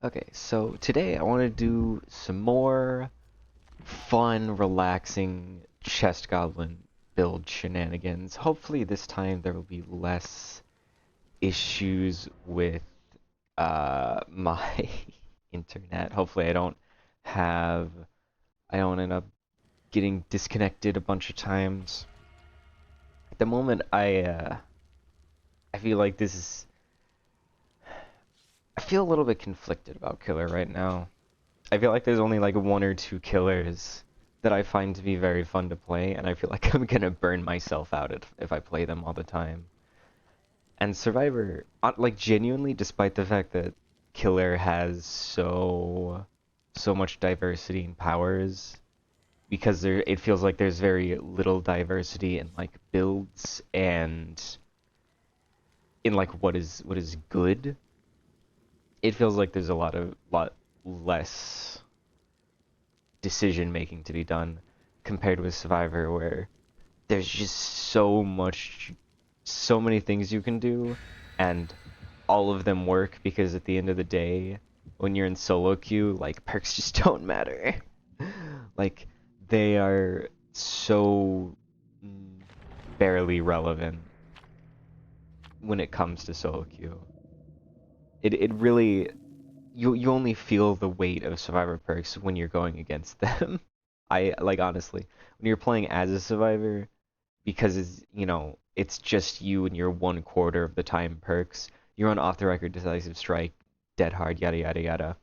Okay, so today I want to do some more fun, relaxing chest goblin build shenanigans. Hopefully this time there will be less issues with my internet. Hopefully I don't end up getting disconnected a bunch of times. At the moment I feel like I feel a little bit conflicted about killer right now. I feel like there's only like one or two killers that I find to be very fun to play, and I feel like I'm gonna burn myself out if I play them all the time. And Survivor, like genuinely, despite the fact that Killer has so much diversity in powers, because it feels like there's very little diversity in like builds and in like what is good. It feels like there's a lot less decision making to be done compared with Survivor, where there's just so many things you can do, and all of them work because at the end of the day, when you're in solo queue, like perks just don't matter. Like they are so barely relevant when it comes to solo queue. It really you only feel the weight of survivor perks when you're going against them. I like honestly, when you're playing as a survivor, because it's just you and your 1/4 of the time perks. You're on off the record decisive strike, dead hard, yada yada yada.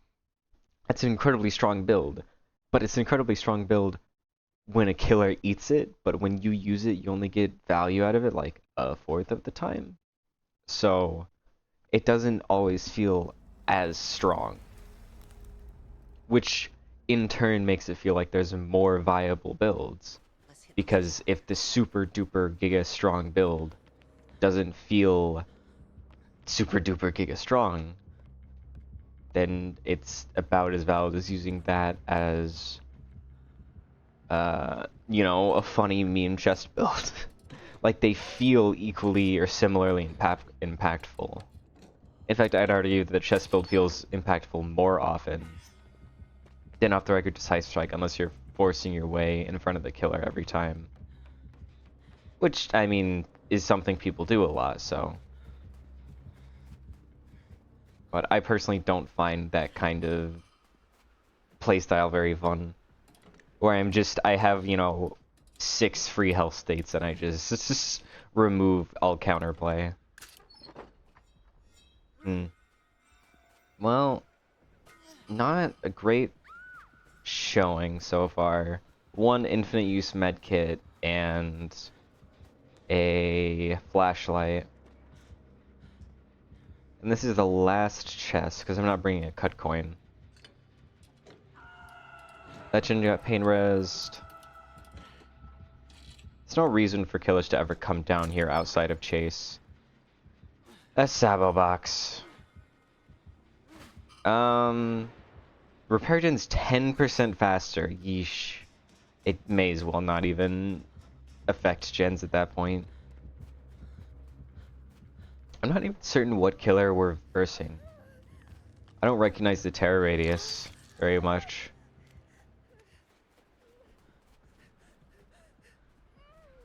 That's an incredibly strong build, but it's an incredibly strong build when a killer eats it. But when you use it, you only get value out of it like a fourth of the time. So it doesn't always feel as strong, which in turn makes it feel like there's more viable builds. Because if the super duper giga strong build doesn't feel super duper giga strong, then it's about as valid as using that as a funny meme chest build. Like they feel equally or similarly impactful. In fact, I'd argue that the chest build feels impactful more often than off the record decisive strike, unless you're forcing your way in front of the killer every time. Which, I mean, is something people do a lot, so. But I personally don't find that kind of playstyle very fun. Where I have, 6 free health states and I just remove all counterplay. Well, not a great showing so far. One infinite use medkit and a flashlight. And this is the last chest, because I'm not bringing a cut coin. That Jin got pain resed. There's no reason for killers to ever come down here outside of chase. That's Sabo box. Repair gen's 10% faster. Yeesh. It may as well not even affect gens at that point. I'm not even certain what killer we're versing. I don't recognize the terror radius very much.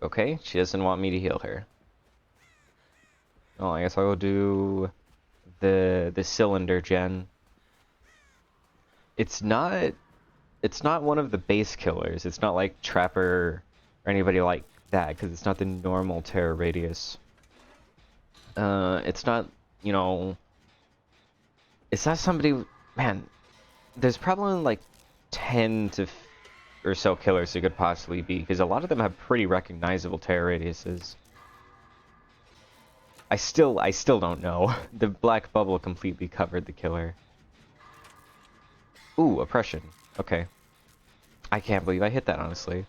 Okay, she doesn't want me to heal her. Oh, I guess I will do the cylinder gen. It's not one of the base killers. It's not like Trapper or anybody like that, because it's not the normal terror radius. It's not, it's not somebody, man, there's probably like 10 or so killers it could possibly be, because a lot of them have pretty recognizable terror radiuses. I still don't know. The black bubble completely covered the killer. Ooh, oppression. Okay. I can't believe I hit that, honestly.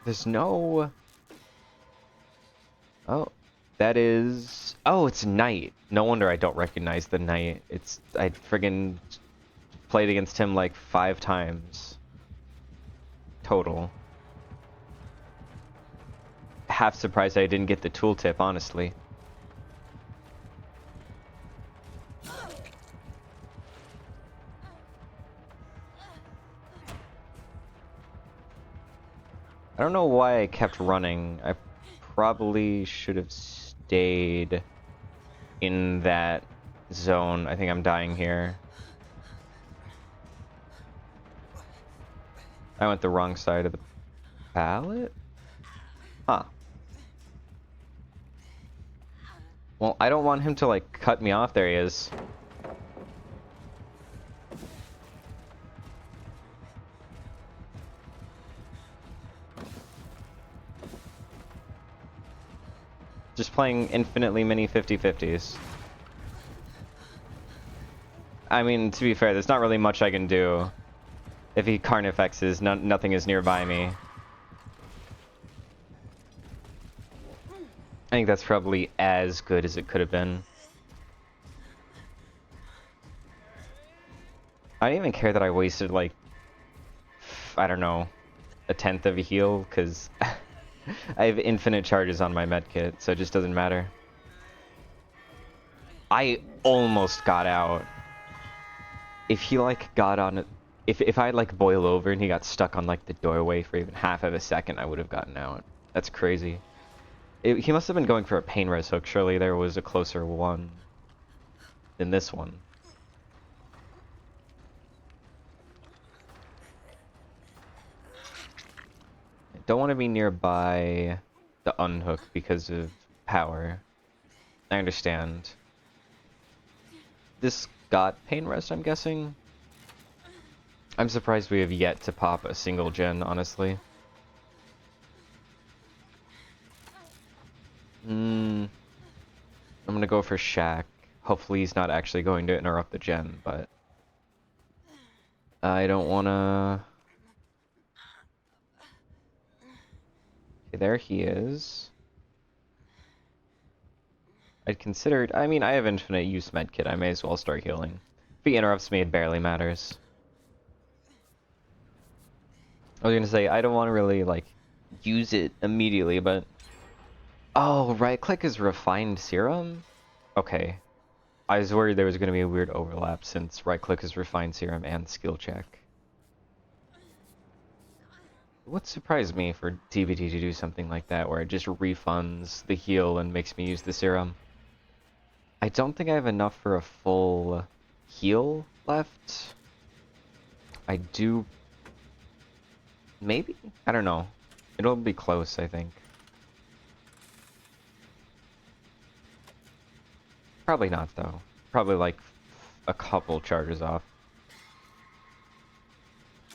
There's no... Oh, that is... Oh, it's Knight. No wonder I don't recognize the Knight. I friggin' played against him like 5 times. Total. half surprised I didn't get the tooltip, honestly. I don't know why I kept running. I probably should have stayed in that zone. I think I'm dying here. I went the wrong side of the pallet? Huh. Well, I don't want him to, like, cut me off. There he is. Just playing infinitely many 50-50s. I mean, to be fair, there's not really much I can do. If he carnifexes, nothing is nearby me. I think that's probably as good as it could have been. I didn't even care that I wasted, like, I don't know, a tenth of a heal, because I have infinite charges on my medkit, so it just doesn't matter. I almost got out. If he, like, got on... If I, like, boil over and he got stuck on, like, the doorway for even half of a second, I would have gotten out. That's crazy. He must have been going for a pain res hook. Surely there was a closer one than this one. I don't want to be nearby the unhook because of power. I understand. This got pain rest, I'm guessing? I'm surprised we have yet to pop a single gen, honestly. I'm gonna go for Shaq. Hopefully he's not actually going to interrupt the gen, but... I don't wanna... Okay, there he is. I'd considered... I mean, I have infinite use medkit. I may as well start healing. If he interrupts me, it barely matters. I was gonna say, I don't want to really, like, use it immediately, but... Oh, right-click is refined serum? Okay. I was worried there was gonna be a weird overlap since right-click is refined serum and skill check. What surprised me for TBT to do something like that, where it just refunds the heal and makes me use the serum? I don't think I have enough for a full heal left. I do... Maybe? I don't know. It'll be close, I think. Probably not, though. Probably, like, a couple charges off.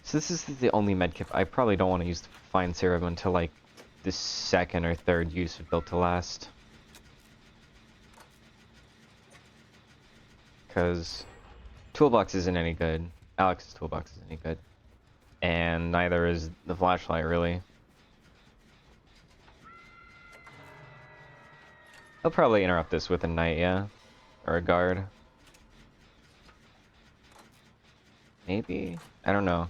So this is the only medkit. I probably don't want to use the fine serum until, like, the second or third use of Built to Last. Because Toolbox isn't any good. Alex's Toolbox isn't any good. And neither is the flashlight, really. He'll probably interrupt this with a knight, yeah? Or a guard. Maybe? I don't know.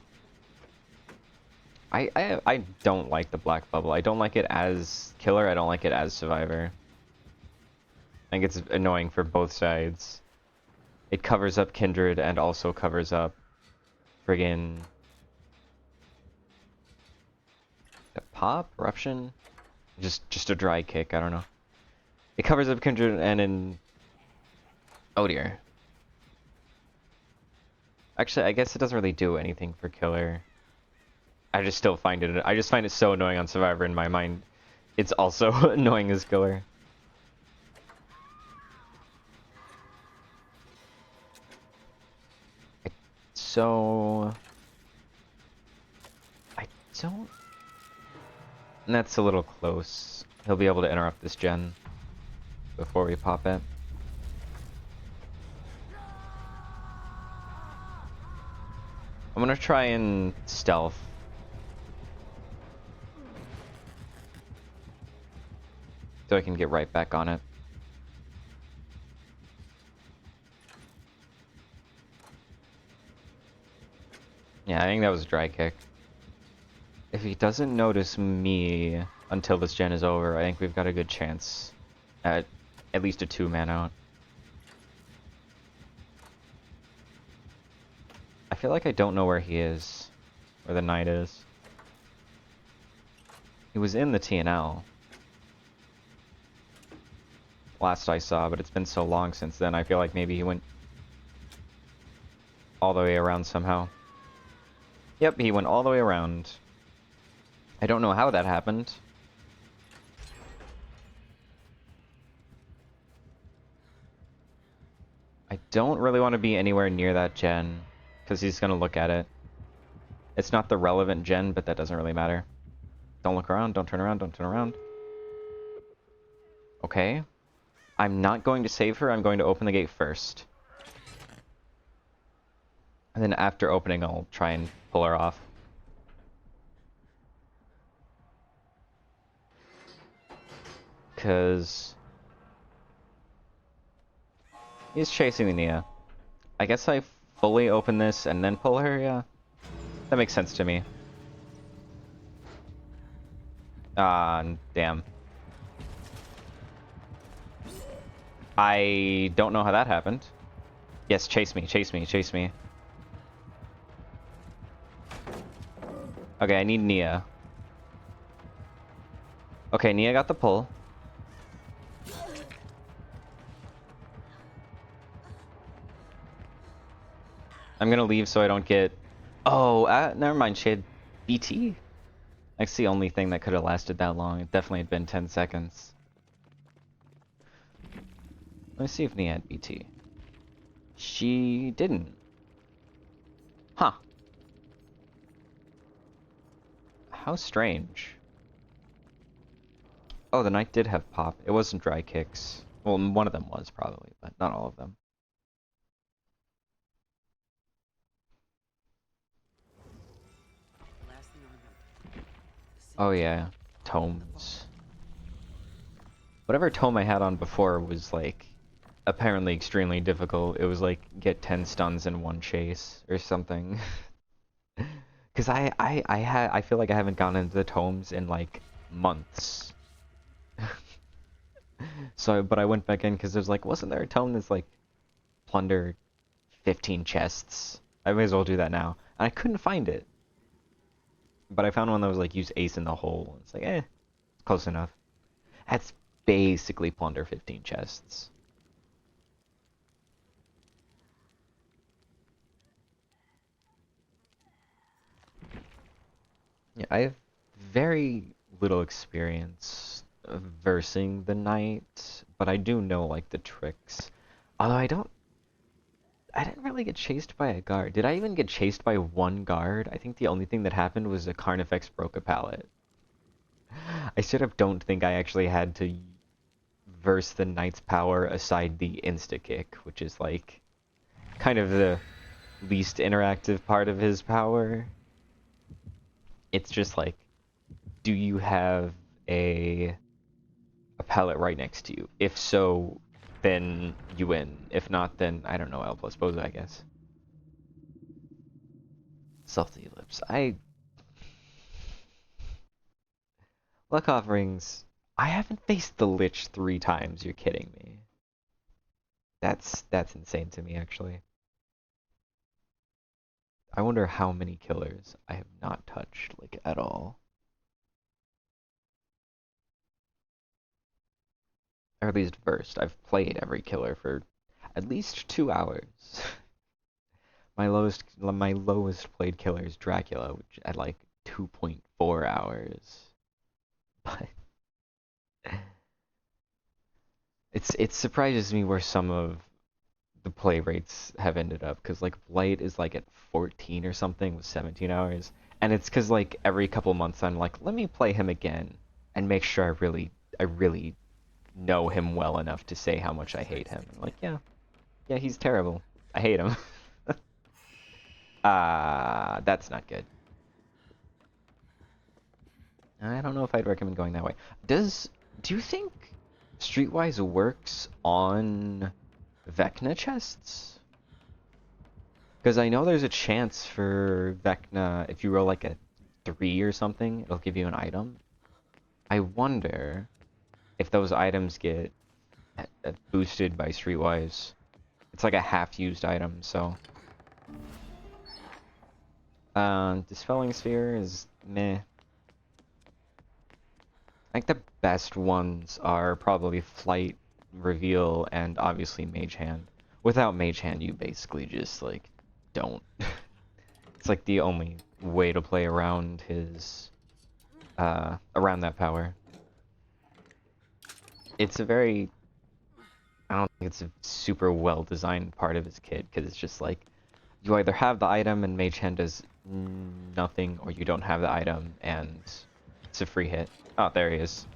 I don't like the black bubble. I don't like it as killer, I don't like it as survivor. I think it's annoying for both sides. It covers up Kindred and also covers up friggin... Pop? Eruption? Just a dry kick, I don't know. It covers up Kindred and in... Oh dear. Actually, I guess it doesn't really do anything for killer. I just still find it... I just find it so annoying on survivor in my mind. It's also annoying as killer. So... I don't... And that's a little close. He'll be able to interrupt this gen before we pop it. I'm gonna try and stealth. So I can get right back on it. Yeah, I think that was a dry kick. If he doesn't notice me, until this gen is over, I think we've got a good chance at least a 2-man out. I feel like I don't know where he is, where the knight is. He was in the TNL last I saw, but it's been so long since then, I feel like maybe he went all the way around somehow. Yep, he went all the way around. I don't know how that happened. I don't really want to be anywhere near that gen, because he's going to look at it. It's not the relevant gen, but that doesn't really matter. Don't look around, don't turn around, don't turn around. Okay. I'm not going to save her, I'm going to open the gate first. And then after opening, I'll try and pull her off. Because he's chasing the Nia. I guess I fully open this and then pull her, yeah. That makes sense to me. Ah, damn. I don't know how that happened. Yes, chase me, chase me, chase me. Okay, I need Nia. Okay, Nia got the pull. I'm gonna leave so I don't get... Oh, never mind, she had BT? That's the only thing that could have lasted that long. It definitely had been 10 seconds. Let me see if Nia had BT. She didn't. Huh. How strange. Oh, the knight did have pop. It wasn't dry kicks. Well, one of them was probably, but not all of them. Oh yeah, tomes. Whatever tome I had on before was like apparently extremely difficult. It was like get 10 stuns in one chase or something. Cause I feel like I haven't gone into the tomes in like months. So, but I went back in because there's like, wasn't there a tome that's like plunder 15 chests? I may as well do that now. And I couldn't find it. But I found one that was like use ace in the hole. It's like, close enough. That's basically plunder 15 chests. Yeah, I have very little experience versing the knight, but I do know like the tricks. Although I didn't really get chased by a guard. Did I even get chased by one guard? I think the only thing that happened was a Carnifex broke a pallet. I straight up don't think I actually had to verse the knight's power aside the insta-kick, which is like kind of the least interactive part of his power. It's just like, do you have a pallet right next to you? If so, then you win. If not, then I don't know, L plus Boza, I guess. Salty lips. Luck offerings. I haven't faced the Lich 3 times, you're kidding me. That's insane to me, actually. I wonder how many killers I have not touched, like, at all. Or at least versed. I've played every killer for at least 2 hours. My lowest played killer is Dracula, which at like 2.4 hours. But it surprises me where some of the play rates have ended up, because like Blight is like at 14 or something with 17 hours, and it's because like every couple months I'm like, let me play him again and make sure I really know him well enough to say how much I hate him. I'm like, yeah, he's terrible. I hate him. That's not good. I don't know if I'd recommend going that way. Do you think Streetwise works on Vecna chests? Because I know there's a chance for Vecna, if you roll like a 3 or something, it'll give you an item. I wonder if those items get boosted by Streetwise. It's like a half-used item, so... Dispelling Sphere is meh. I think the best ones are probably Flight, Reveal, and obviously Mage Hand. Without Mage Hand, you basically just, like, don't. It's like the only way to play around his, around that power. It's a very, I don't think it's a super well-designed part of his kit, because it's just like, you either have the item and Mage Hand does nothing, or you don't have the item and it's a free hit. Oh, there he is.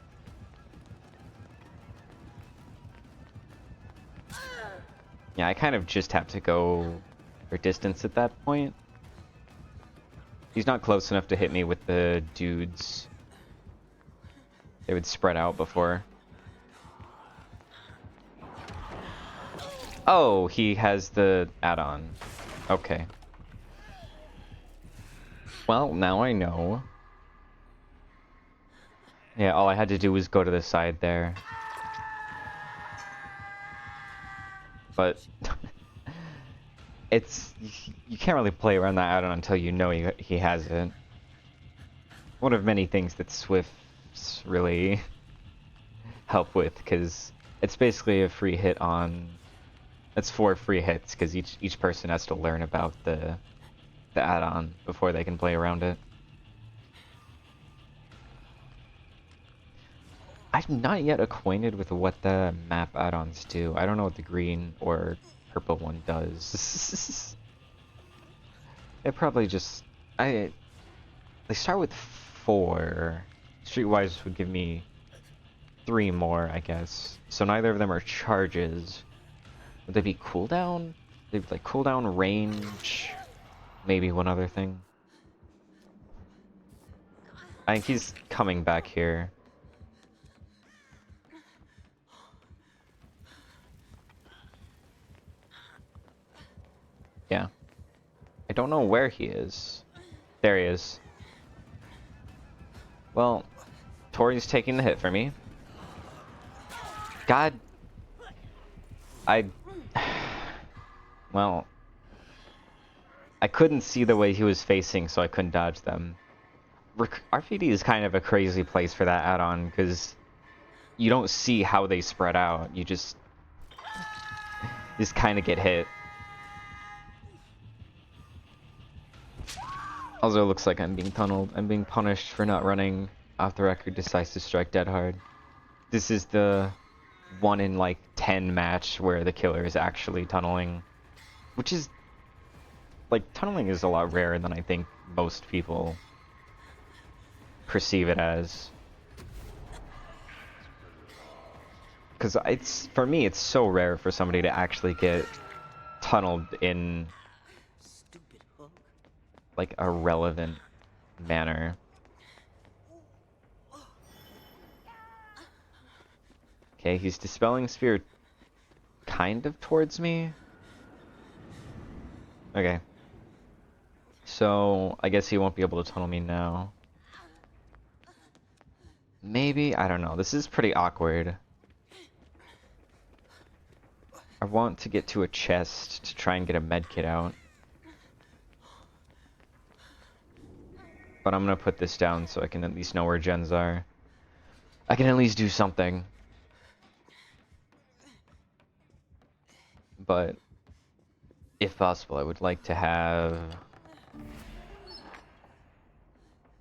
Yeah, I kind of just have to go for distance at that point. He's not close enough to hit me with the dudes. They would spread out before. Oh, he has the add-on. Okay. Well, now I know. Yeah, all I had to do was go to the side there. But it's you can't really play around that add-on until you know he has it. One of many things that Swifts really help with, because it's basically a free hit on. It's 4 free hits because each person has to learn about the add-on before they can play around it. I'm not yet acquainted with what the map add-ons do. I don't know what the green or purple one does. It probably just... They start with 4. Streetwise would give me 3 more, I guess. So neither of them are charges. Would they be cooldown? They'd be like cooldown, range, maybe one other thing. I think he's coming back here. Yeah. I don't know where he is. There he is. Well, Tori's taking the hit for me. God. Well, I couldn't see the way he was facing, so I couldn't dodge them. RPD is kind of a crazy place for that add-on, because you don't see how they spread out. You just kind of get hit. Also, it looks like I'm being tunneled. I'm being punished for not running off the record Decisive Strike dead hard. This is the 1 in like 10 match where the killer is actually tunneling. Which is... like, tunneling is a lot rarer than I think most people perceive it as. Because it's, for me, it's so rare for somebody to actually get tunneled in like a relevant manner. Okay, he's dispelling sphere kind of towards me. Okay. So, I guess he won't be able to tunnel me now. Maybe? I don't know. This is pretty awkward. I want to get to a chest to try and get a medkit out. But I'm gonna put this down so I can at least know where gens are. I can at least do something. But, if possible, I would like to have...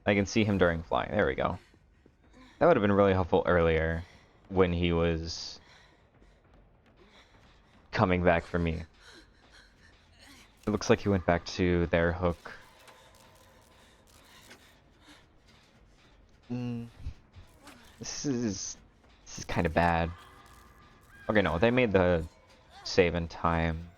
I can see him during flying. There we go. That would have been really helpful earlier when he was coming back for me. It looks like he went back to their hook. This is kind of bad. Okay, no, they made the save in time.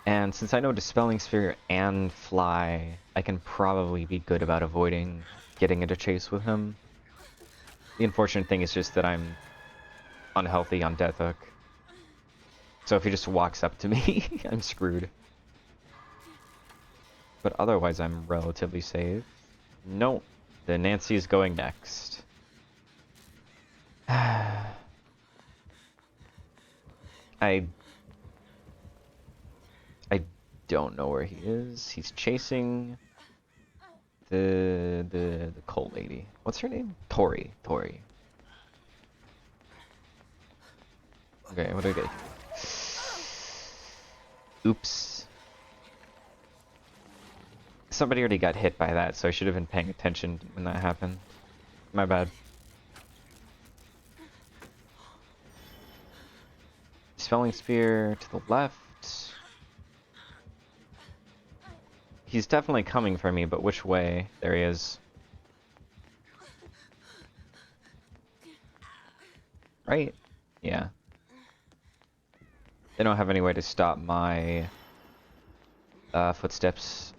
And since I know Dispelling Sphere and Fly, I can probably be good about avoiding getting into chase with him. The unfortunate thing is just that I'm unhealthy on Death Hook. So if he just walks up to me, I'm screwed. But otherwise I'm relatively safe. No, the Nancy's going next. I don't know where he is. He's chasing the coal lady. What's her name? Tori. Tori. Okay, what do I get? Oops. Somebody already got hit by that, so I should have been paying attention when that happened. My bad. Spelling spear to the left. He's definitely coming for me, but which way? There he is. Right? Yeah. They don't have any way to stop my footsteps.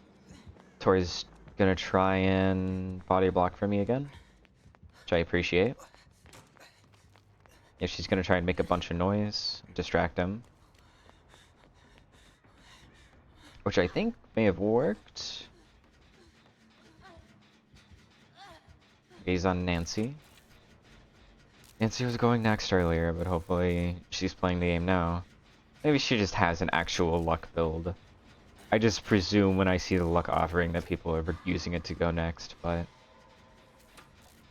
Tori's gonna try and body block for me again, which I appreciate. If she's gonna try and make a bunch of noise, distract him. Which I think may have worked. He's on Nancy. Nancy was going next earlier, but hopefully she's playing the game now. Maybe she just has an actual luck build. I just presume when I see the luck offering that people are using it to go next, but...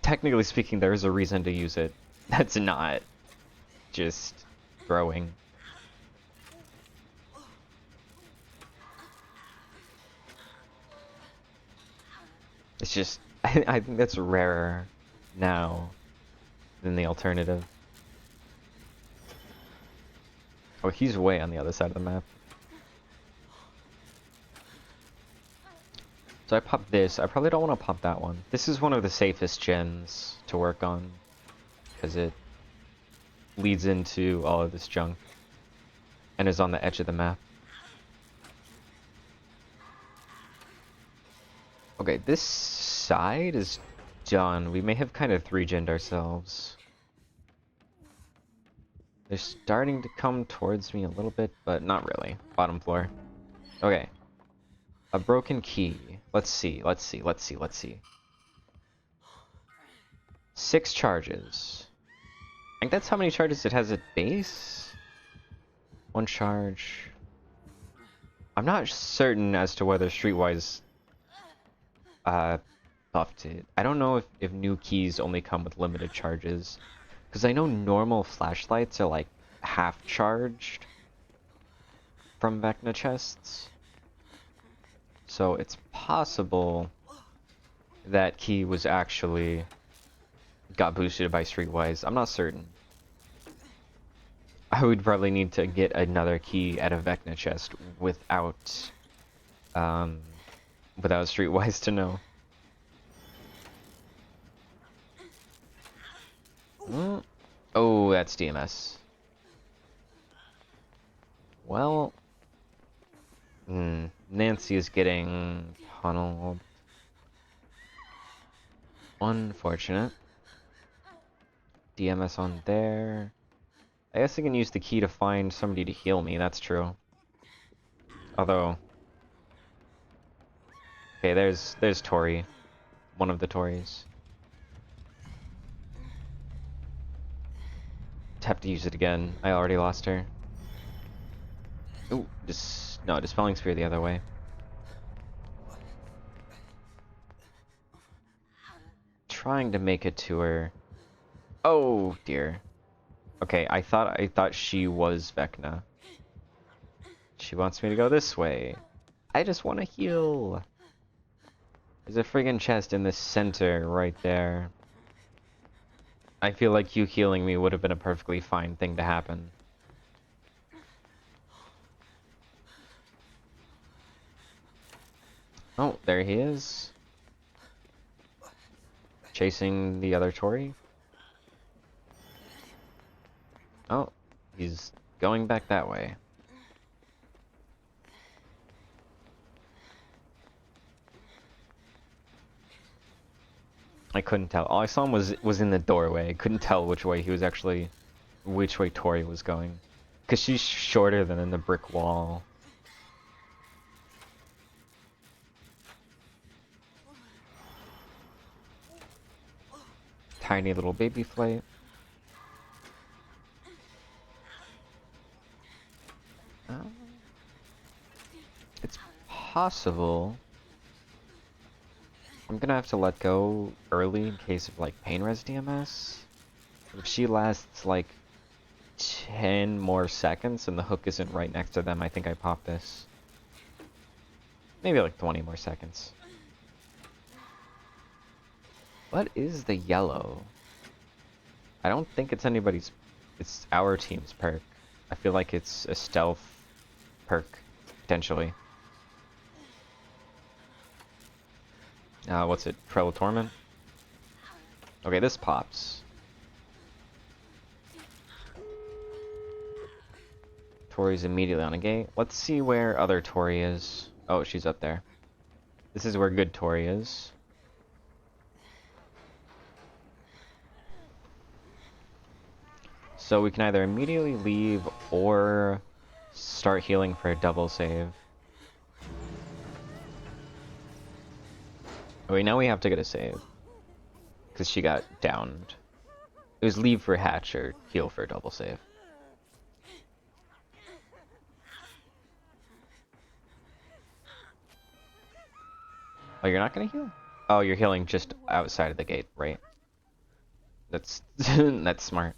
technically speaking, there is a reason to use it. That's not just throwing. It's just, I think that's rarer now than the alternative. Oh, he's way on the other side of the map. So I popped this. I probably don't want to pop that one. This is one of the safest gens to work on, because it leads into all of this junk and is on the edge of the map. Okay, this side is done. We may have kind of 3-gened ourselves. They're starting to come towards me a little bit, but not really. Bottom floor. Okay. A broken key. Let's see. 6 charges. I think that's how many charges it has at base? 1 charge. I'm not certain as to whether Streetwise buffed it. I don't know if new keys only come with limited charges. Because I know normal flashlights are like half charged from Vecna chests. So it's possible that key was actually got boosted by Streetwise. I'm not certain. I would probably need to get another key at a Vecna chest without Streetwise to know. Oh, that's DMS. Well, Nancy is getting tunneled. Unfortunate. DMS on there. I guess I can use the key to find somebody to heal me, that's true. Although... okay, there's Tori. One of the Tories. Have to use it again. I already lost her. Ooh, no, Dispelling Spear the other way. Trying to make it to her. Oh dear. Okay, I thought she was Vecna. She wants me to go this way. I just want to heal. There's a friggin' chest in the center right there. I feel like you healing me would have been a perfectly fine thing to happen. Oh, there he is. Chasing the other Tory. Oh, he's going back that way. I couldn't tell. All I saw him was in the doorway. I couldn't tell which way Tori was going. Because she's shorter than in the brick wall. tiny little baby flight. It's possible. I'm gonna have to let go early in case of like pain res DMS. If she lasts like 10 more seconds and the hook isn't right next to them, I think I pop this. Maybe like 20 more seconds. What is the yellow? I don't think it's anybody's... It's our team's perk. I feel like it's a stealth perk, potentially. What's it? Trail of Torment? Okay, this pops. Tori's immediately on a gate. Let's see where other Tori is. Oh, she's up there. This is where good Tori is. So we can either immediately leave or start healing for a double save. Okay, now we have to get a save. Because she got downed. It was leave for hatch or heal for a double save. Oh, you're not gonna heal? Oh, you're healing just outside of the gate, right? That's that's smart.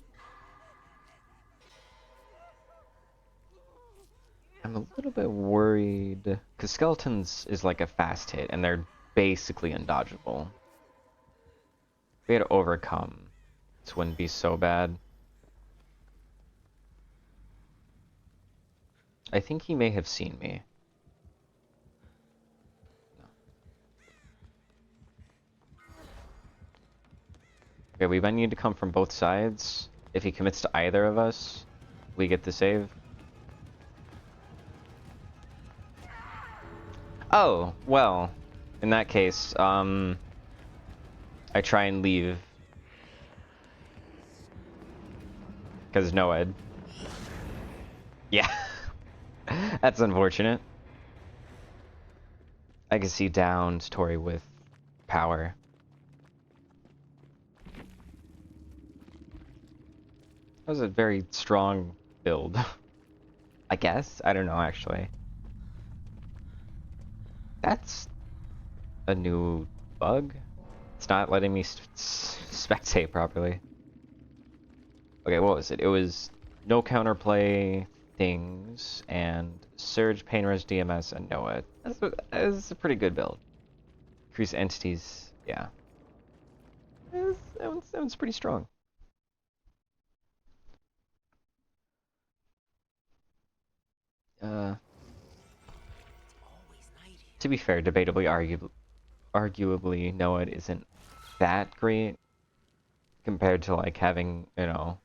I'm a little bit worried because skeletons is like a fast hit and they're basically undodgeable. If we had to overcome, this wouldn't be so bad. I think he may have seen me. Okay, we might need to come from both sides. If he commits to either of us, we get the save. Oh, well, in that case, I try and leave. Because Noed. Yeah. That's unfortunate. I can see downed Tori with power. That was a very strong build. I guess? I don't know, actually. That's a new bug. It's not letting me spectate properly. Okay, what was it? It was no counterplay things and surge, pain res, DMS, and Noah. That's a pretty good build. Increase entities, yeah. That one's pretty strong. To be fair, debatably, arguably, Noah isn't that great compared to like having, you know,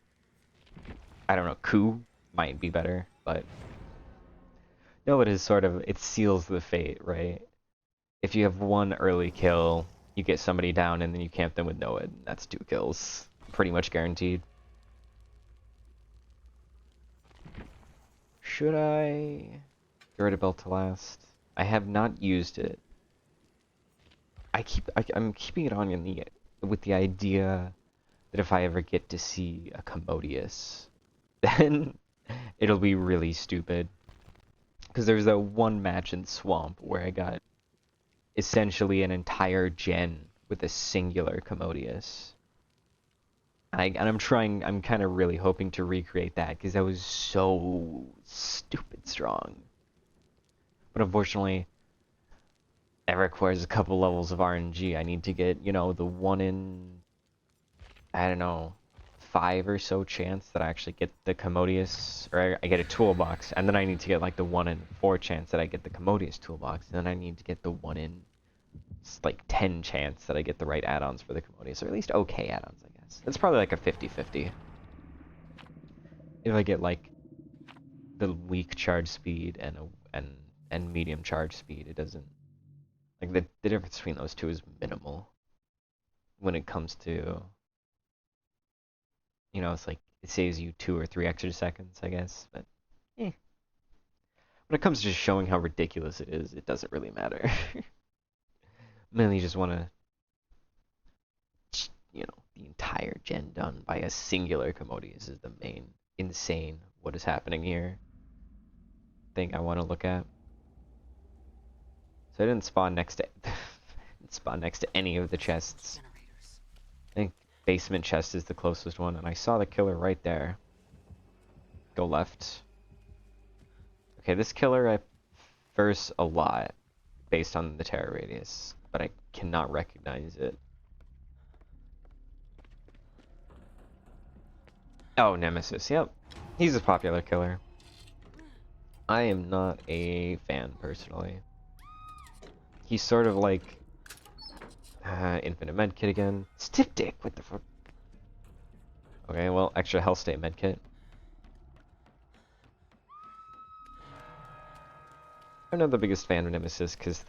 I don't know, Ku might be better, but Noah is sort of, it seals the fate, right? If you have one early kill, you get somebody down and then you camp them with Noah, that's 2 kills. Pretty much guaranteed. Should I get rid of Belt to last? I have not used it. I'm keeping it on in the with the idea that if I ever get to see a Commodious, then it'll be really stupid. Because there's that one match in Swamp where I got essentially an entire gen with a singular Commodious. I'm kind of really hoping to recreate that because that was so stupid strong. But unfortunately, that requires a couple levels of RNG. I need to get, you know, the 1 in, I don't know, 5 or so chance that I actually get the Commodious, or I get a toolbox, and then I need to get like the 1 in 4 chance that I get the Commodious toolbox, and then I need to get the 1 in like 10 chance that I get the right add-ons for the Commodious, or at least okay add-ons, I guess. It's probably like a 50-50. If I get like the weak charge speed and medium charge speed, it doesn't, like the difference between those two is minimal when it comes to, you know, it's like it saves you 2 or 3 extra seconds, I guess, but when it comes to just showing how ridiculous it is, it doesn't really matter. Mainly just want to, you know, the entire gen done by a singular Commodious is the main insane what is happening here thing I want to look at. So I didn't spawn next to didn't spawn next to any of the chests. I think basement chest is the closest one, and I saw the killer right there. Go left. Okay, this killer I first a lot based on the terror radius, but I cannot recognize it. Oh, Nemesis, yep. He's a popular killer. I am not a fan, personally. He's sort of like... infinite medkit again. Stiff dick, what the fuck? Okay, well, extra health state medkit. I'm not the biggest fan of Nemesis, because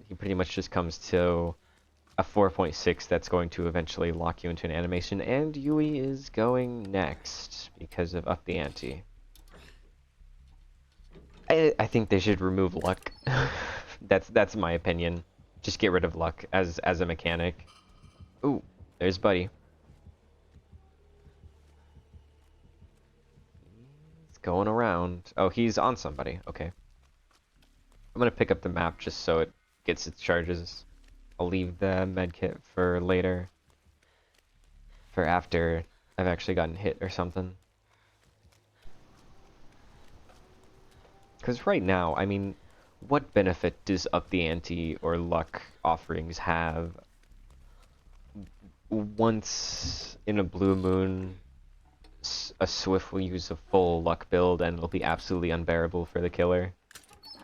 he pretty much just comes to a 4.6 that's going to eventually lock you into an animation, and Yui is going next because of Up the Ante. I think they should remove luck. That's my opinion. Just get rid of luck as a mechanic. Ooh, there's Buddy. He's going around. Oh, he's on somebody. Okay. I'm gonna pick up the map just so it gets its charges. I'll leave the medkit for later. For after I've actually gotten hit or something. Because right now, I mean, what benefit does Up the Ante or luck offerings have? Once in a blue moon, a Swift will use a full luck build and it'll be absolutely unbearable for the killer.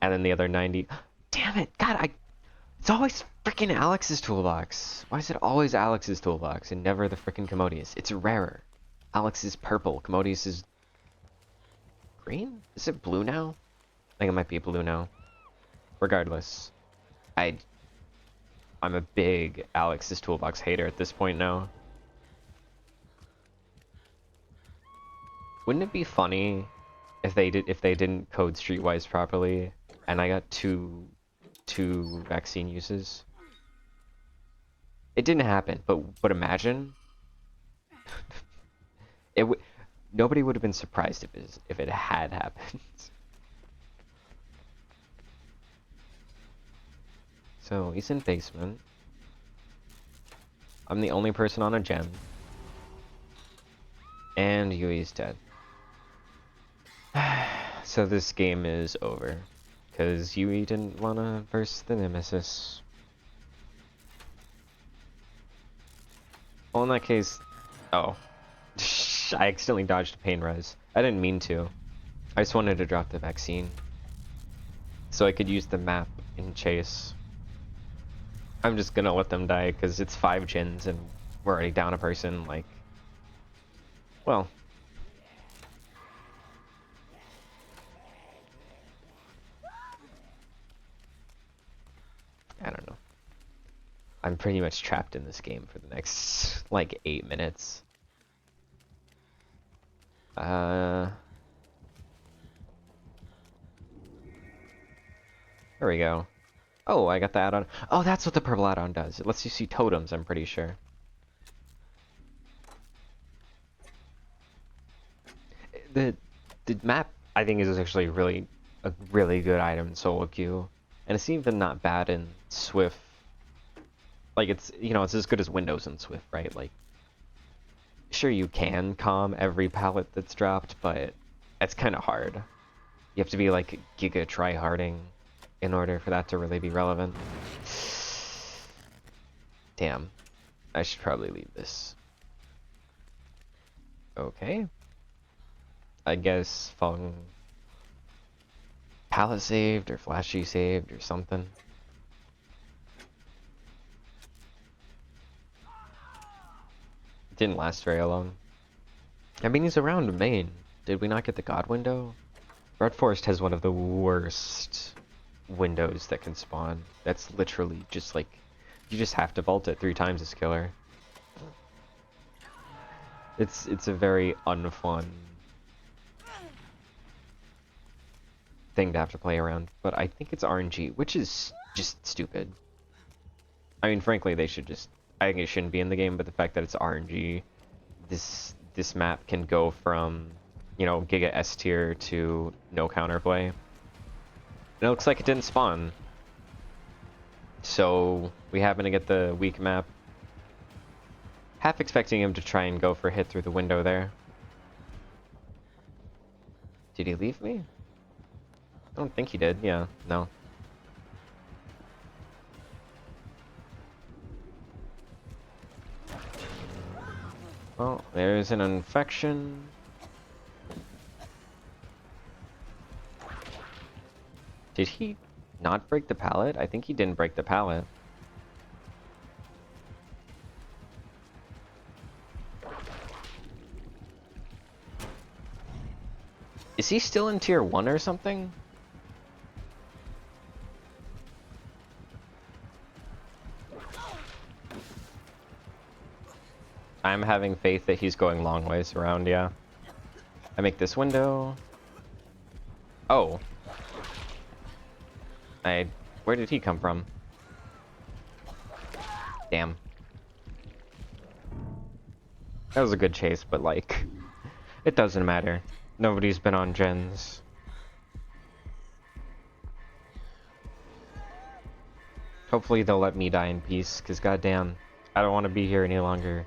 And then the other 90... Damn it! God, it's always freaking Alex's toolbox. Why is it always Alex's toolbox and never the freaking Commodious? It's rarer. Alex is purple. Commodious is... green? Is it blue now? I think it might be blue now. Regardless. I'm a big Alex's toolbox hater at this point now. Wouldn't it be funny if they didn't code Streetwise properly and I got two vaccine uses? It didn't happen, but imagine nobody would have been surprised if it had happened. So he's in basement. I'm the only person on a gen. And Yui's dead. So this game is over. Because Yui didn't want to verse the Nemesis. Well, in that case... Oh. I accidentally dodged a pain res. I didn't mean to. I just wanted to drop the vaccine. So I could use the map in chase. I'm just gonna let them die because it's 5 gens and we're already down a person, like... Well... I don't know. I'm pretty much trapped in this game for the next, like, 8 minutes. There we go. Oh, I got the add-on. Oh, that's what the purple add-on does. It lets you see totems, I'm pretty sure. The map, I think, is actually a really good item in solo queue. And it's even not bad in Swift. Like, it's, you know, it's as good as Windows in Swift, right? Like, sure, you can calm every pallet that's dropped, but it's kind of hard. You have to be, like, giga tryharding in order for that to really be relevant. Damn. I should probably leave this. Okay. I guess Fung pallet saved or flashy saved or something. Didn't last very long. I mean, he's around main. Did we not get the God window? Red Forest has one of the worst windows that can spawn. That's literally just like, you just have to vault it 3 times as killer. It's a very unfun thing to have to play around, but I think it's RNG, which is just stupid. I mean, frankly, they should just... I think it shouldn't be in the game, but the fact that it's RNG, this map can go from, you know, Giga S tier to no counterplay. And it looks like it didn't spawn. So we happen to get the weak map. Half expecting him to try and go for a hit through the window there. Did he leave me? I don't think he did. Yeah, no. Well, there's an infection. Did he not break the pallet? I think he didn't break the pallet. Is he still in tier 1 or something? I'm having faith that he's going long ways around, yeah. I make this window. Oh. Where did he come from? Damn. That was a good chase, but like, it doesn't matter. Nobody's been on gens. Hopefully they'll let me die in peace, because goddamn, I don't want to be here any longer.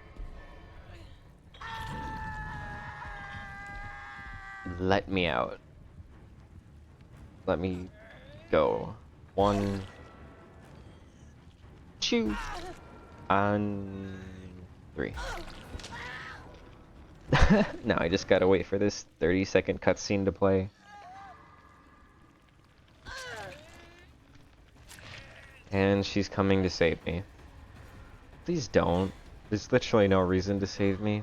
Let me out. Let me go. 1, 2, and 3. Now I just gotta wait for this 30-second cutscene to play. And she's coming to save me. Please don't. There's literally no reason to save me.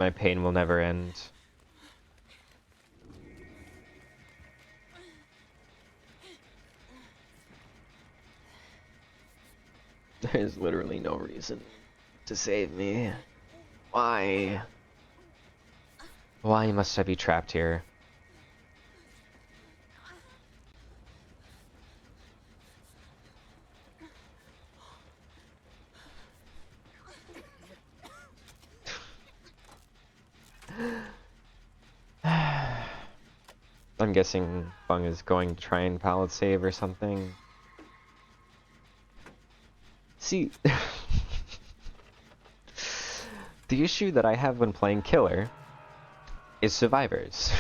My pain will never end. There's literally no reason to save me. Why? Why must I be trapped here? I'm guessing Fung is going to try and pallet save or something. See, the issue that I have when playing Killer is Survivors.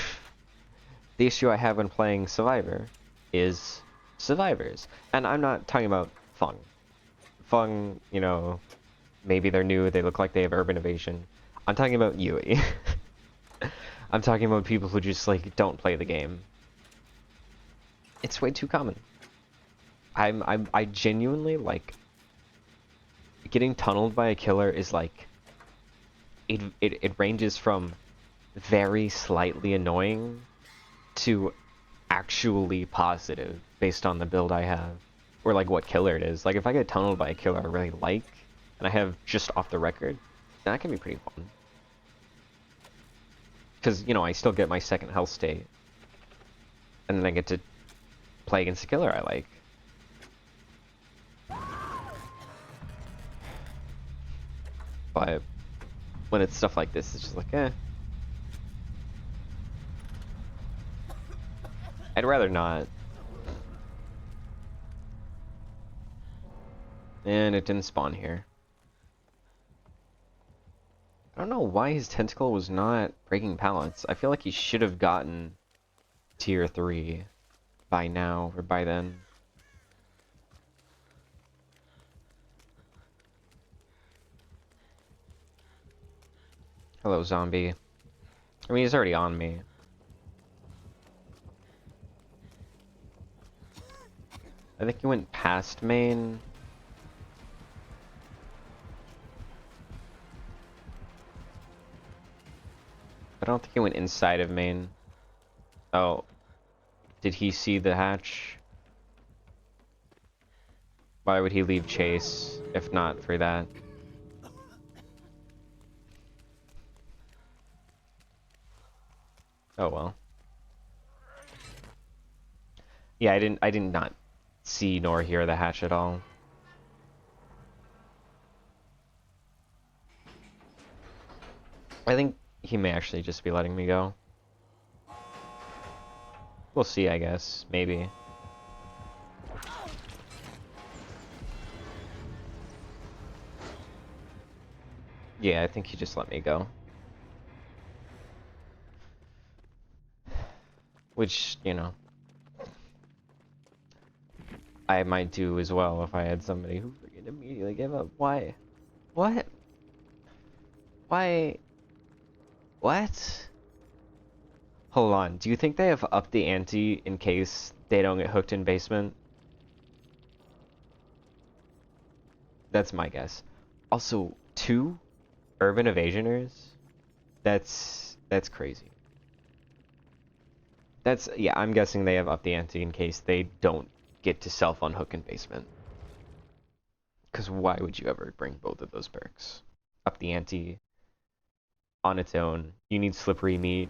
The issue I have when playing Survivor is Survivors. And I'm not talking about Fung. Fung, you know, maybe they're new, they look like they have urban evasion. I'm talking about Yui. I'm talking about people who just, like, don't play the game. It's way too common. I genuinely, like, getting tunneled by a killer is, like, it ranges from very slightly annoying to actually positive based on the build I have. Or, like, what killer it is. Like, if I get tunneled by a killer I really like, and I have just off the record, that can be pretty fun. Because, you know, I still get my second health state. And then I get to play against a killer I like. But when it's stuff like this, it's just like, eh. I'd rather not. And it didn't spawn here. I don't know why his tentacle was not breaking pallets. I feel like he should have gotten tier 3 by now, or by then. Hello, zombie. I mean, he's already on me. I think he went past main. I don't think he went inside of main. Oh. Did he see the hatch? Why would he leave chase, if not for that? Oh well. Yeah, I did not see nor hear the hatch at all. I think he may actually just be letting me go. We'll see, I guess. Maybe. Yeah, I think he just let me go. Which, you know, I might do as well if I had somebody who freaking immediately gave up. Why? What? Why? What? Hold on. Do you think they have upped the ante in case they don't get hooked in basement? That's my guess. Also, 2 urban evasioners? That's crazy. Yeah, I'm guessing they have upped the ante in case they don't get to self-unhook in basement. Because why would you ever bring both of those perks? Up the ante on its own. You need slippery meat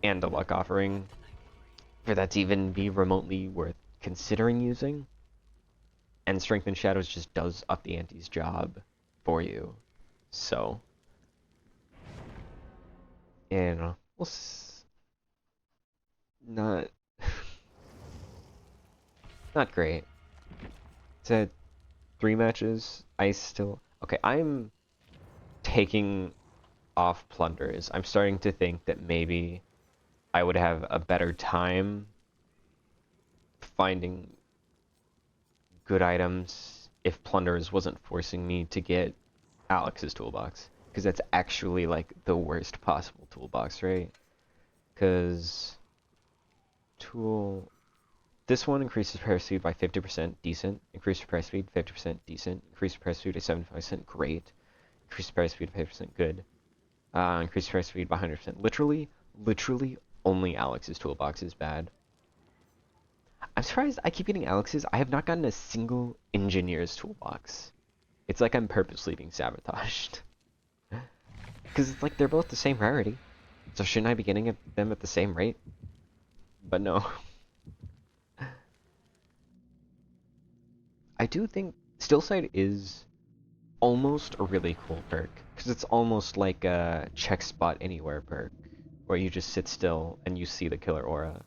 and a luck offering for that to even be remotely worth considering using. And Strength in Shadows just does up the ante's job for you. So, you know, not not great. It's at 3 matches. I still okay. I'm taking off plunders. I'm starting to think that maybe I would have a better time finding good items if plunders wasn't forcing me to get Alex's toolbox, because that's actually like the worst possible toolbox, right? Because this one increases repair speed by 50%, decent. Increase repair speed 50%, decent. Increase repair speed by 75%, great. Increase repair speed by 50%, good. Increase repair speed by 100%. Literally only Alex's toolbox is bad. I'm surprised I keep getting Alex's. I have not gotten a single engineer's toolbox. It's like I'm purposely being sabotaged. Because it's like they're both the same rarity. So shouldn't I be getting them at the same rate? But no. I do think Stillsight is almost a really cool perk. Because it's almost like a check spot anywhere perk. Where you just sit still and you see the killer aura.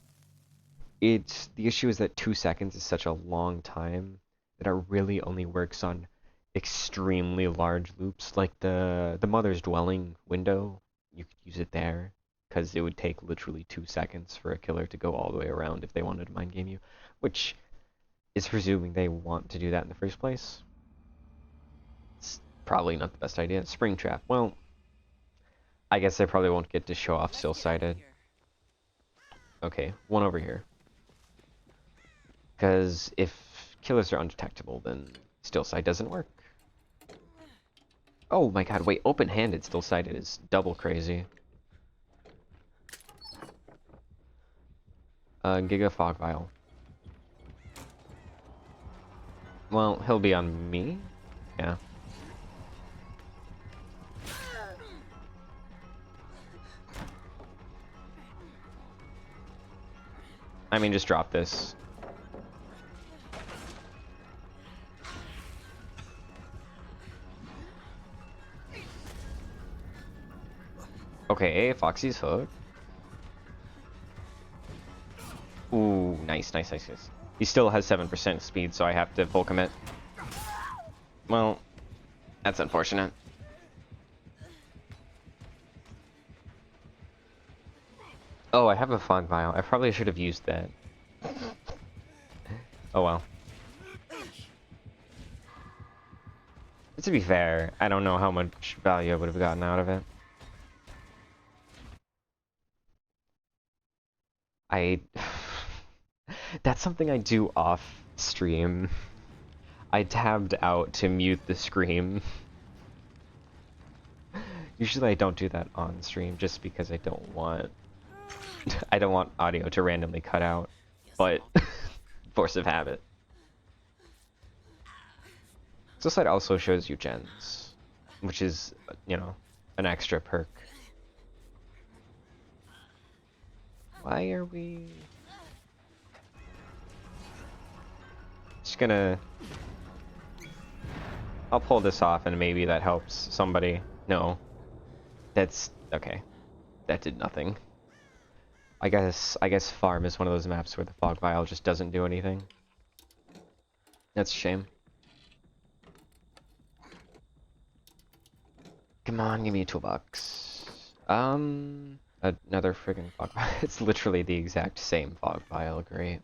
The issue is that 2 seconds is such a long time that it really only works on extremely large loops, like the Mother's Dwelling window. You could use it there, because it would take literally 2 seconds for a killer to go all the way around if they wanted to mind game you, which is presuming they want to do that in the first place. It's probably not the best idea. Springtrap, well, I guess I probably won't get to show off Still-Sighted. Okay, one over here. Because if killers are undetectable, then Still-Sight doesn't work. Oh my god, wait, open-handed Still-Sighted is double crazy. Giga Fog Vial. Well, he'll be on me? Yeah. I mean, just drop this. Okay, Foxy's hooked. Ooh, nice. He still has 7% speed, so I have to full commit. Well, that's unfortunate. Oh, I have a fog vial. I probably should have used that. Oh well. To be fair, I don't know how much value I would have gotten out of it. That's something I do off stream. I tabbed out to mute the scream. Usually I don't do that on stream just because I don't want audio to randomly cut out, but force of habit. This side also shows you gens, which is, you know, an extra perk. Why are we... gonna... I'll pull this off and maybe that helps somebody. No. That's... okay. That did nothing. I guess Farm is one of those maps where the fog vial just doesn't do anything. That's a shame. Come on, give me a toolbox. Another friggin' fog vial. It's literally the exact same fog vial. Great.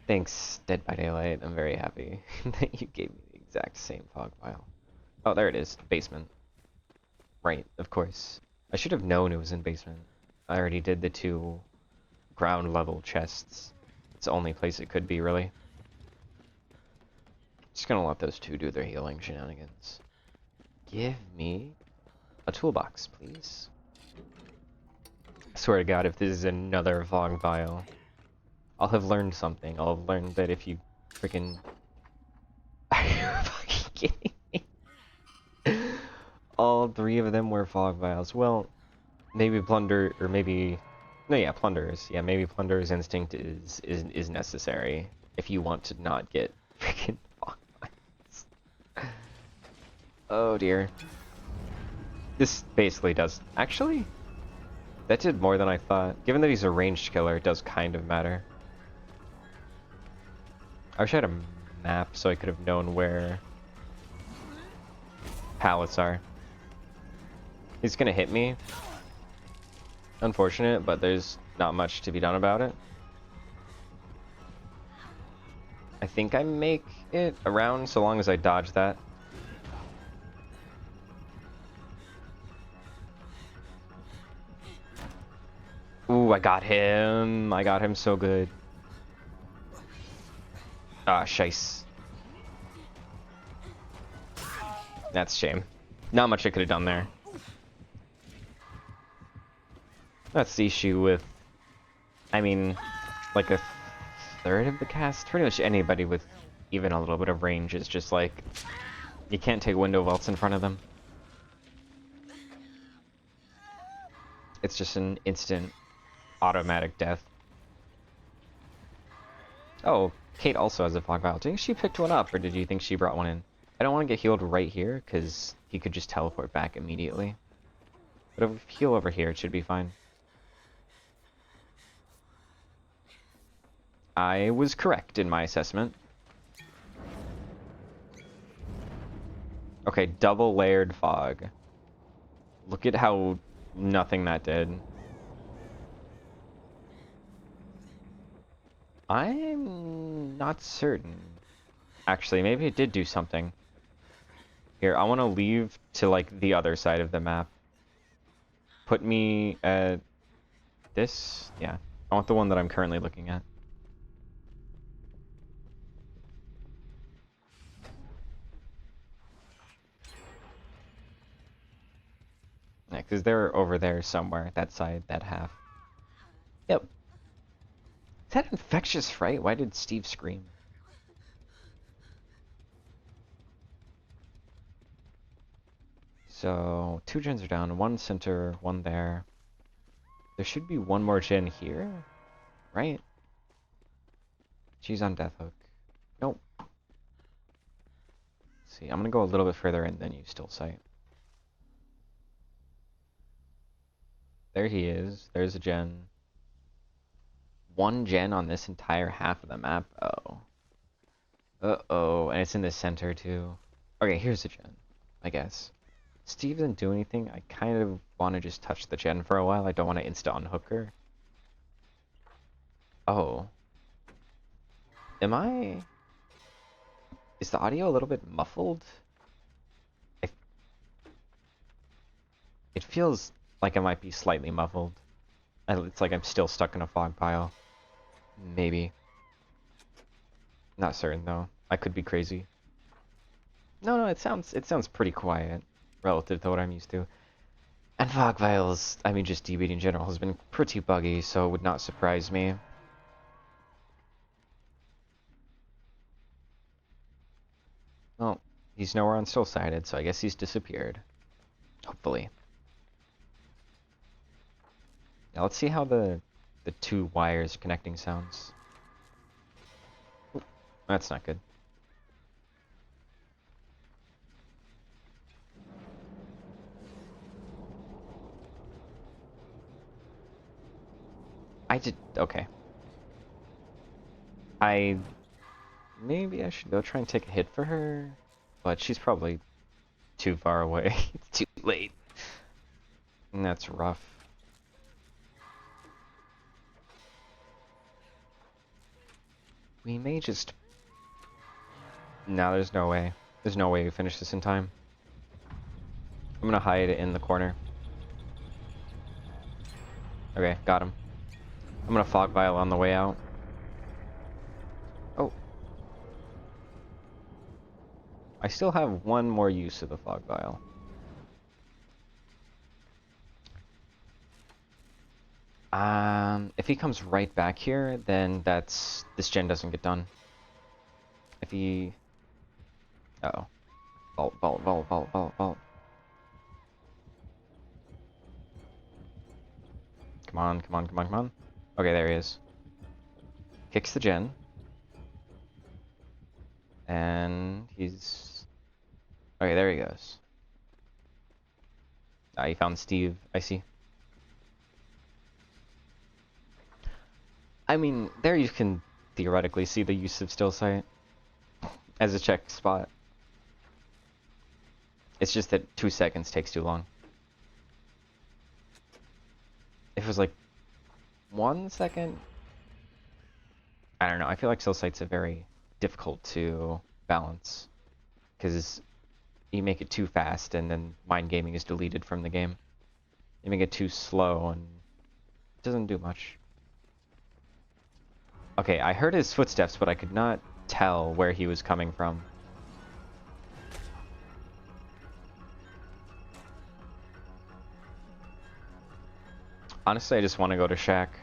Thanks, Dead by Daylight. I'm very happy that you gave me the exact same fog vial. Oh, there it is. Basement. Right, of course. I should have known it was in basement. I already did the 2 ground level chests. It's the only place it could be, really. Just gonna let those 2 do their healing shenanigans. Give me a toolbox, please. I swear to God, if this is another fog vial, I'll have learned something. I'll have learned that if you freaking... Are you fucking kidding me? All 3 of them were fog vials. Well, maybe Plunder, or maybe... No, yeah, Plunder's. Yeah, maybe Plunder's instinct is necessary if you want to not get freaking fog vials. Oh dear. This basically does... Actually, that did more than I thought. Given that he's a ranged killer, it does kind of matter. I wish I had a map so I could have known where pallets are. He's gonna hit me. Unfortunate, but there's not much to be done about it. I think I make it around so long as I dodge that. Ooh, I got him. I got him so good. Ah, shice. That's a shame. Not much I could have done there. That's the issue with, I mean, like a third of the cast. Pretty much anybody with even a little bit of range is just like, you can't take window vaults in front of them. It's just an instant, automatic death. Oh, Kate also has a fog vial. Do you think she picked one up, or did you think she brought one in? I don't want to get healed right here, because he could just teleport back immediately. But if we heal over here, it should be fine. I was correct in my assessment. Okay, double layered fog. Look at how nothing that did. I'm not certain. Actually, maybe it did do something. Here, I want to leave to, like, the other side of the map. Put me at this? Yeah. I want the one that I'm currently looking at. Yeah, because they're over there somewhere. That side, that half. Yep. Is that infectious fright? Why did Steve scream? So, 2 gens are down, 1 center, 1 there. There should be 1 more gen here, right? She's on death hook. Nope. Let's see, I'm gonna go a little bit further in than you still sight. There he is. There's a gen. 1 gen on this entire half of the map. Uh-oh. Uh-oh, and it's in the center too. Okay, here's the gen, I guess. Steve didn't do anything. I kind of want to just touch the gen for a while. I don't want to insta unhook her. Oh. Am I... Is the audio a little bit muffled? It feels like it might be slightly muffled. It's like I'm still stuck in a fog pile. Maybe. Not certain though. I could be crazy. No, it sounds pretty quiet relative to what I'm used to. And fog vials, I mean just DBD in general, has been pretty buggy, so it would not surprise me. Well, he's nowhere on still sighted, so I guess he's disappeared. Hopefully. Now let's see how the 2 wires connecting sounds. That's not good. Okay. Maybe I should go try and take a hit for her, but she's probably too far away. It's too late. And that's rough. We may just... No, there's no way. There's no way we finish this in time. I'm gonna hide it in the corner. Okay, got him. I'm gonna fog vial on the way out. Oh. I still have one more use of the fog vial. If he comes right back here, then this gen doesn't get done. If he... Uh-oh. Vault, vault, vault, vault, vault, vault. Come on, come on, come on, come on. Okay, there he is. Kicks the gen. And he's... Okay, there he goes. Ah, he found Steve, I see. I mean, there you can theoretically see the use of still sight as a check spot. It's just that 2 seconds takes too long. If it was like 1 second, I don't know. I feel like still sight's a very difficult to balance because you make it too fast and then mind gaming is deleted from the game. You make it too slow and it doesn't do much. Okay, I heard his footsteps, but I could not tell where he was coming from. Honestly, I just want to go to Shack.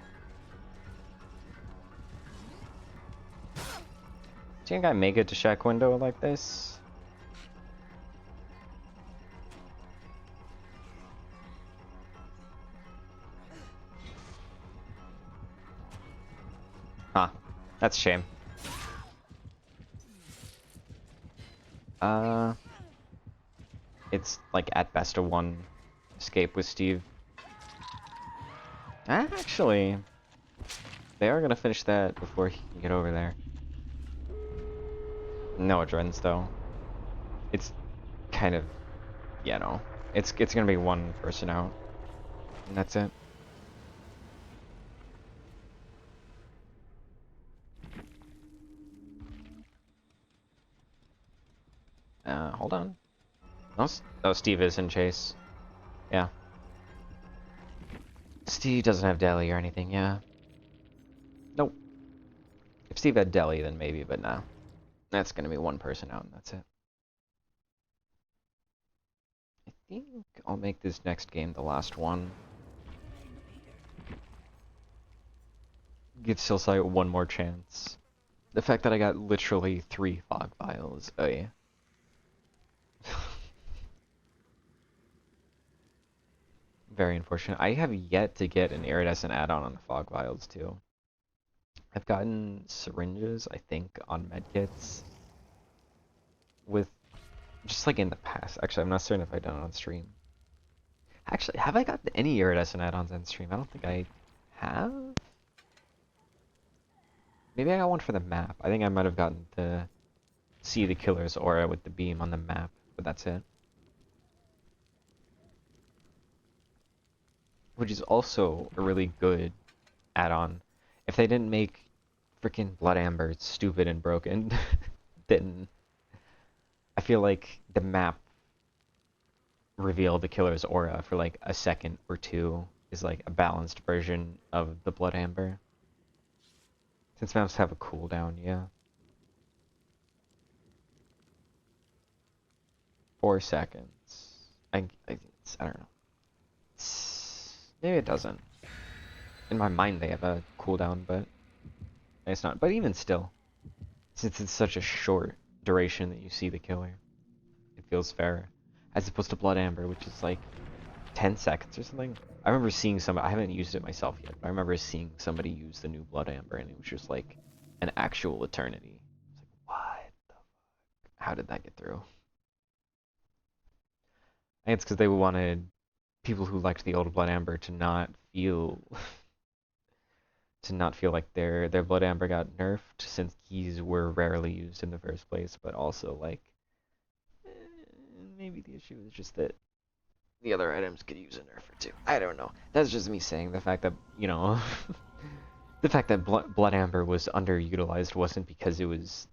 Do you think I make it to Shack window like this? Huh. That's a shame. It's like at best a 1 escape with Steve. Actually, they are gonna finish that before he can get over there. No adrens though. It's kind of, you know, it's gonna be 1 person out, and that's it. Hold on. Oh, Steve is in chase. Yeah. Steve doesn't have deli or anything, yeah. Nope. If Steve had deli, then maybe, but no. That's gonna be 1 person out, and that's it. I think I'll make this next game the last one. Give Silsight 1 more chance. The fact that I got literally 3 fog vials, oh yeah. Very unfortunate. I have yet to get an iridescent add-on on the fog vials too. I've gotten syringes, I think, on medkits. With just like in the past. Actually, I'm not certain if I've done it on stream. Actually, have I gotten any iridescent add-ons on stream? I don't think I have. Maybe I got one for the map. I think I might have gotten the see the killer's aura with the beam on the map, but that's it. Which is also a really good add-on. If they didn't make freaking Blood Amber stupid and broken, then I feel like the map reveal the killer's aura for like a second or 2 is like a balanced version of the Blood Amber. Since maps have a cooldown, yeah. 4 seconds. I don't know. Maybe it doesn't. In my mind they have a cooldown, but it's not. But even still, since it's such a short duration that you see the killer, it feels fair. As opposed to Blood Amber, which is like 10 seconds or something. I remember seeing I haven't used it myself yet, but I remember seeing somebody use the new Blood Amber and it was just like an actual eternity. It's like, How did that get through? I think it's because they wanted people who liked the old Blood Amber to not feel like their Blood Amber got nerfed, since keys were rarely used in the first place, but also like maybe the issue is just that the other items could use a nerf or two. I don't know. That's just me saying. The fact that, you know, the fact that Blood Amber was underutilized wasn't because it was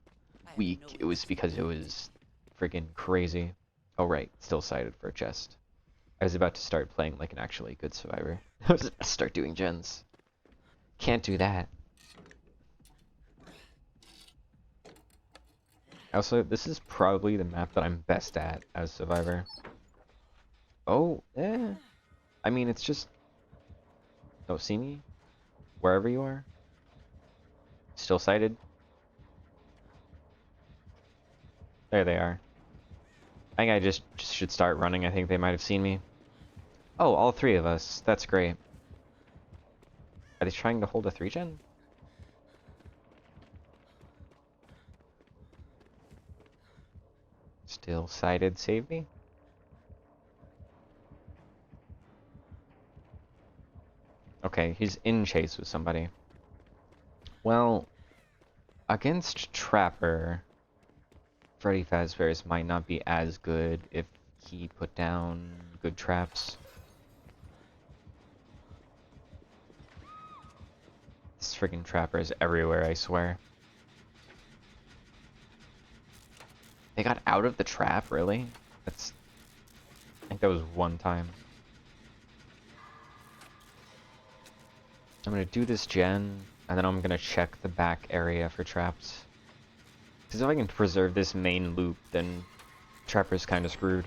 weak, it was because it was friggin' crazy. Oh right, still cited for a chest. I was about to start playing like an actually good survivor. I was about to start doing gens. Can't do that. Also, this is probably the map that I'm best at as survivor. Oh, eh. I mean, it's just... Don't see me? Wherever you are? Still sighted? There they are. I think I just should start running. I think they might have seen me. Oh, all three of us. That's great. Are they trying to hold a 3-gen? Still sighted, save me? Okay, he's in chase with somebody. Well, against Trapper, Freddy Fazbear's might not be as good if he put down good traps. This friggin' Trapper is everywhere, I swear. They got out of the trap, really? That's... I think that was one time. I'm gonna do this gen, and then I'm gonna check the back area for traps. Because if I can preserve this main loop, then Trapper's kinda screwed.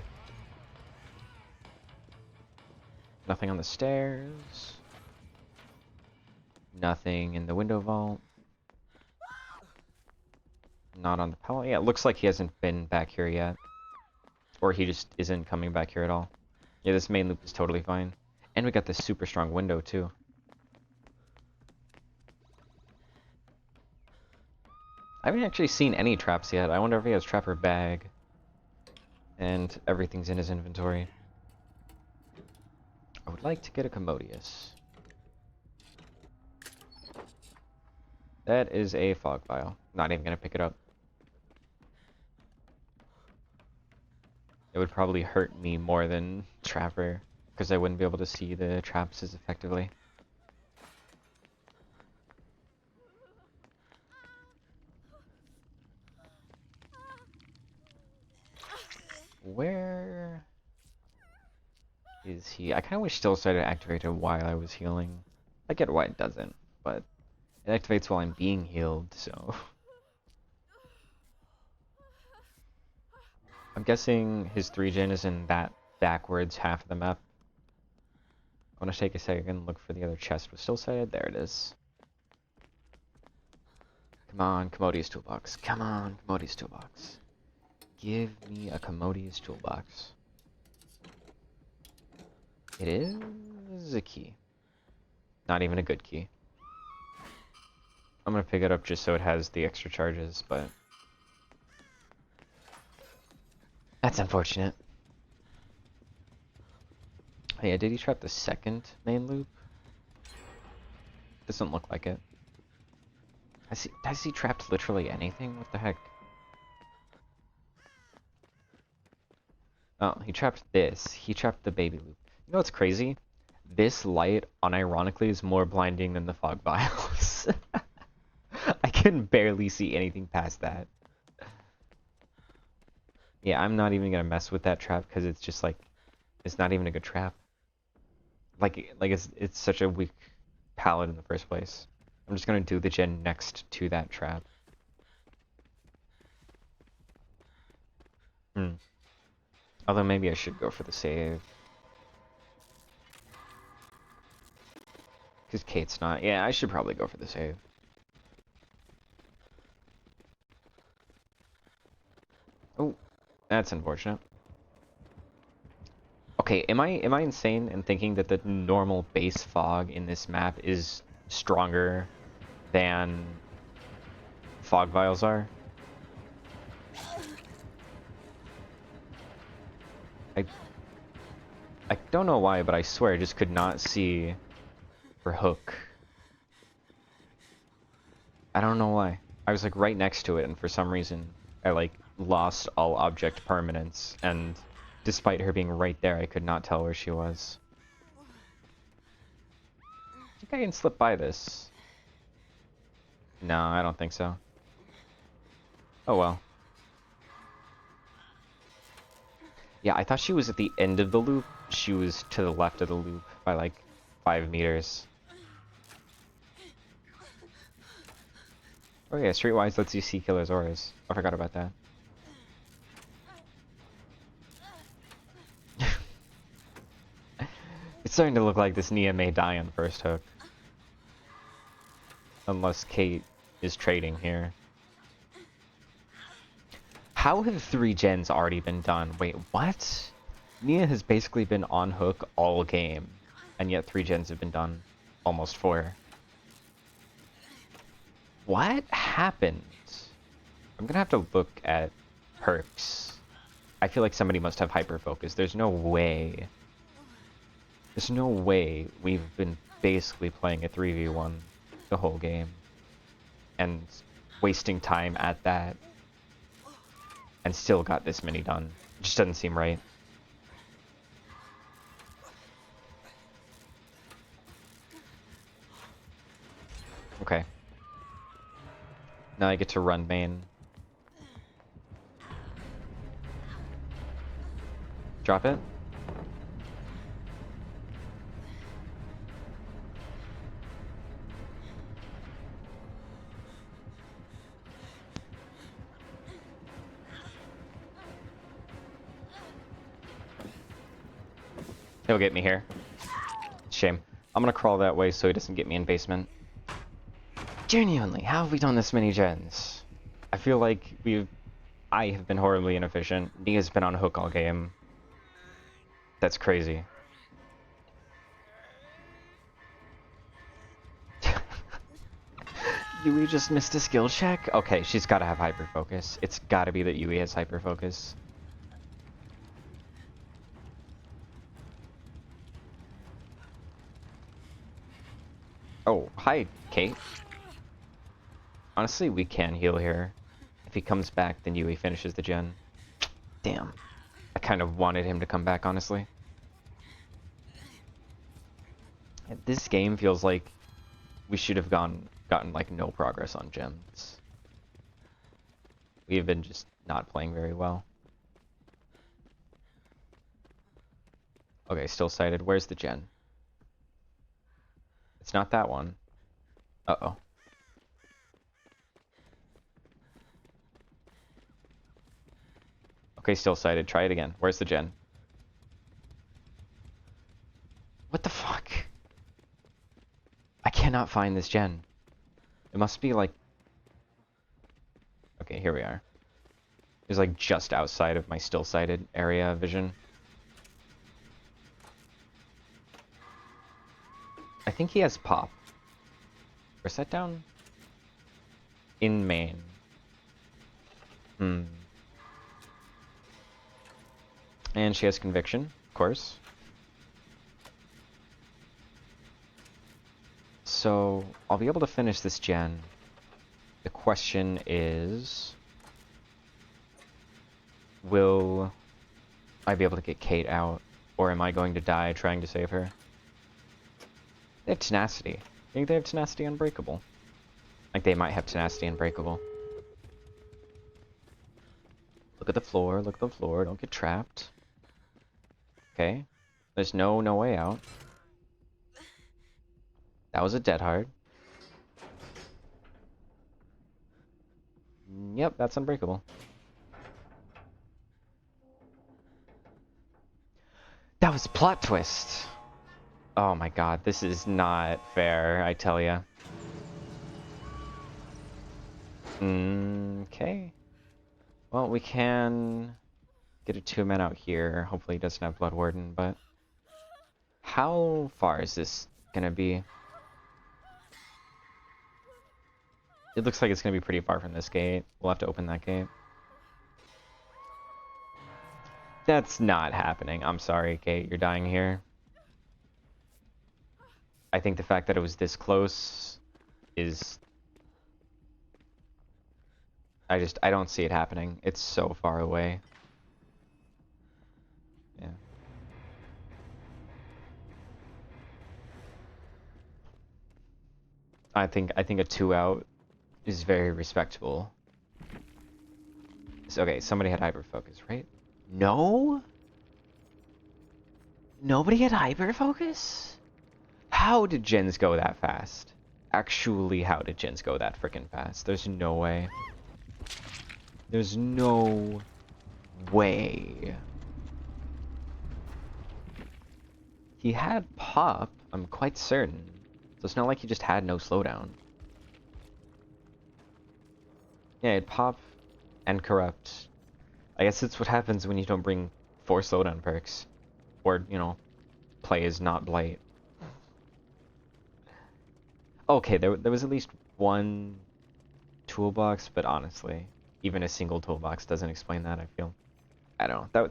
Nothing on the stairs. Nothing in the window vault. Not on the pallet. Yeah, it looks like he hasn't been back here yet. Or he just isn't coming back here at all. Yeah, this main loop is totally fine. And we got this super strong window, too. I haven't actually seen any traps yet. I wonder if he has Trapper bag. And everything's in his inventory. I would like to get a Commodious. That is a fog vial. Not even gonna pick it up. It would probably hurt me more than Trapper, because I wouldn't be able to see the traps as effectively. Where is he? I kind of wish Still Sighted activated while I was healing. I get why it doesn't, but it activates while I'm being healed, so... I'm guessing his 3-gen is in that backwards half of the map. I want to take a second and look for the other chest with Still Sighted. There it is. Come on, Commodious Toolbox. Come on, Commodious Toolbox. Give me a Commodious Toolbox. It is a key. Not even a good key. I'm gonna pick it up just so it has the extra charges, but... That's unfortunate. Oh yeah, did he trap the second main loop? Doesn't look like it. Has he trapped literally anything? What the heck? Oh, he trapped this. He trapped the baby loop. You know what's crazy? This light, unironically, is more blinding than the fog vials. I can barely see anything past that. Yeah, I'm not even gonna mess with that trap because it's just like, it's not even a good trap. Like it's such a weak palette in the first place. I'm just gonna do the gen next to that trap. Although maybe I should go for the save. Because Kate's not. Yeah, I should probably go for the save. Oh, that's unfortunate. Okay, am I insane in thinking that the normal base fog in this map is stronger than fog vials are? I don't know why, but I swear I just could not see her hook. I don't know why. I was like right next to it, and for some reason I like lost all object permanence, and despite her being right there, I could not tell where she was. I think I can slip by this. No, I don't think so. Oh well. Yeah, I thought she was at the end of the loop. She was to the left of the loop by like 5 meters. Oh yeah, Streetwise lets you see killers' auras. I forgot about that. It's starting to look like this Nia may die on first hook. Unless Kate is trading here. How have 3 gens already been done? Wait, what? Nia has basically been on hook all game, and yet 3 gens have been done. Almost 4. What happened? I'm gonna have to look at perks. I feel like somebody must have hyperfocus. There's no way. There's no way we've been basically playing a 3v1 the whole game. And wasting time at that. And still got this many done. It just doesn't seem right. Okay. Now I get to run main. Drop it. He'll get me here. Shame. I'm gonna crawl that way so he doesn't get me in basement. Genuinely, how have we done this many gens? I feel like I have been horribly inefficient. Nia's been on hook all game. That's crazy. Yui just missed a skill check? Okay, she's gotta have hyperfocus. It's gotta be that Yui has hyperfocus. Oh, hi, Kate. Honestly, we can heal here. If he comes back, then Yui finishes the gen. Damn. I kind of wanted him to come back, honestly. This game feels like we should have gotten like no progress on gems. We have been just not playing very well. Okay, still sighted. Where's the gen? It's not that one. Uh-oh. Okay, still sighted. Try it again. Where's the gen? What the fuck? I cannot find this gen. It must be like... Okay, here we are. It's like just outside of my still sighted area of vision. I think he has pop. Or set down? In main. And she has conviction, of course. So, I'll be able to finish this gen. The question is... Will I be able to get Kate out? Or am I going to die trying to save her? They have tenacity. I think they have tenacity unbreakable. Like they might have tenacity unbreakable. Look at the floor, look at the floor, don't get trapped. Okay. There's no way out. That was a dead hard. Yep, that's unbreakable. That was a plot twist! Oh my god, this is not fair, I tell ya. Okay. Well, we can get a 2-man out here. Hopefully he doesn't have Blood Warden, but... How far is this gonna be? It looks like it's gonna be pretty far from this gate. We'll have to open that gate. That's not happening. I'm sorry, Kate, you're dying here. I think the fact that it was this close is... I don't see it happening. It's so far away. Yeah. I think a 2 out is very respectable. So, okay, somebody had hyperfocus, right? No? Nobody had hyperfocus? How did gens go that fast? Actually, how did gens go that freaking fast? There's no way. There's no way. He had pop, I'm quite certain. So it's not like he just had no slowdown. Yeah, it pop and corrupt. I guess it's what happens when you don't bring 4 slowdown perks. Or, you know, play is not blight. Okay, there was at least one toolbox, but honestly, even a single toolbox doesn't explain that, I feel. I don't know.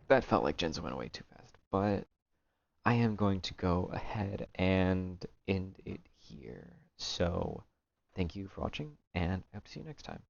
That felt like gens went away too fast. But I am going to go ahead and end it here. So, thank you for watching, and I hope to see you next time.